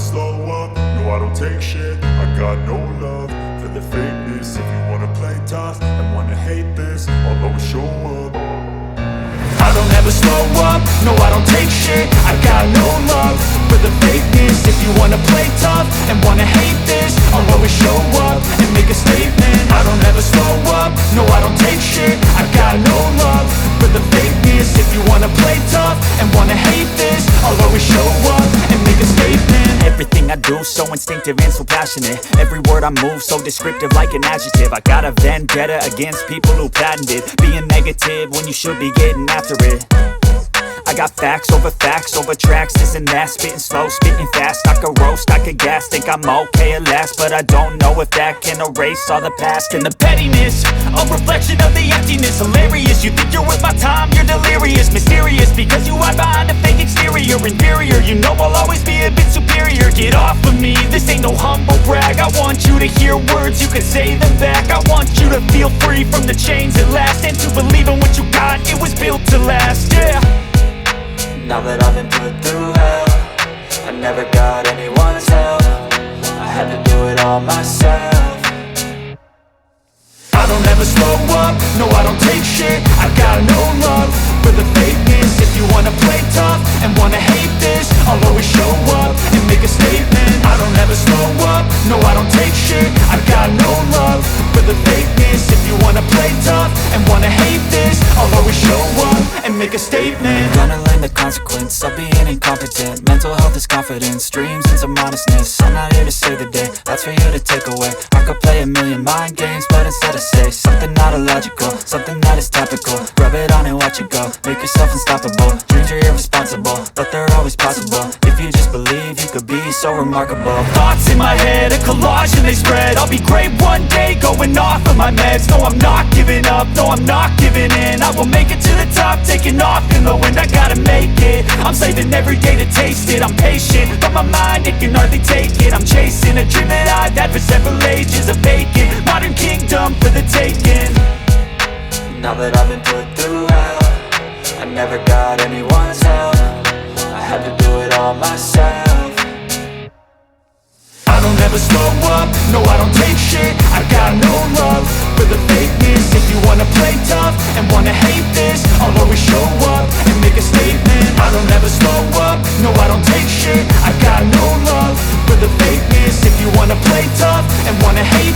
slow up, no I don't take shit. I got no love for the fakeness. If you wanna play tough and wanna hate this, I'll always show up. I don't ever slow up, no I don't take shit. I got no love for the fakeness. If you wanna play tough and wanna hate this, I'll always show up and make a statement. I don't ever slow up, no I don't take shit. I got no love for the fakeness. If you wanna play tough and wanna hate this, I'll always show up and make a statement. Everything I do so instinctive and so passionate. Every word I move so descriptive like an adjective. I got a vendetta against people who patented being negative when you should be getting after it. I got facts over tracks, this and that. Spitting slow, spitting fast, I could roast, I could gas. Think I'm okay at last, but I don't know if that can erase all the past. And the pettiness, a reflection of the emptiness. Hilarious, you think you're worth my time, you're delirious. Mysterious, because you hide behind a fake exterior. Inferior, you know I'll always be a bit superior. Get off of me, this ain't no humble brag. I want you to hear words, you can say them back. I want you to feel free from the chains at last, and to believe in what you got, it was built to last, yeah. Now that I've been put through hell, I never got anyone's help. I had to do it all myself. I don't ever slow up, no I don't take shit. I got no love for the fakeness. If you wanna play tough and wanna hate this, I'll always show up and make a statement. I don't ever slow up, no I don't take shit. I got no love for the fakeness. If you wanna play tough and wanna hate this, I'll always show up and make a statement. Gonna learn the consequence of being incompetent. Mental health is confidence, dreams and some honestness. I'm not here to save the day, that's for you to take away. I could play a million mind games, but instead I say something not illogical, something that is topical. Rub it on and watch it go, make yourself unstoppable. Dreams are irresponsible, but they're always possible. If you just believe, you could be so remarkable. Thoughts in my head, a collage and they spread. I'll be great one day, going off of my meds. No, I'm not giving up, no, I'm not giving in. I will make it to the top, taking off in the wind. I gotta make it, I'm saving every day to taste it. I'm patient, but my mind, it can hardly take it. I'm chasing a dream that I've had for several ages. A vacant, modern kingdom for the taking. Now that I've been put through hell, I never got anyone's help. I had to do it all myself. I don't ever slow up, no I don't take shit. I got no love for the fakeness. If you wanna play tough and wanna hate this, I'll always show up and make a statement. I don't ever slow up, no I don't take shit. I got no love for the fakeness. If you wanna play tough and wanna hate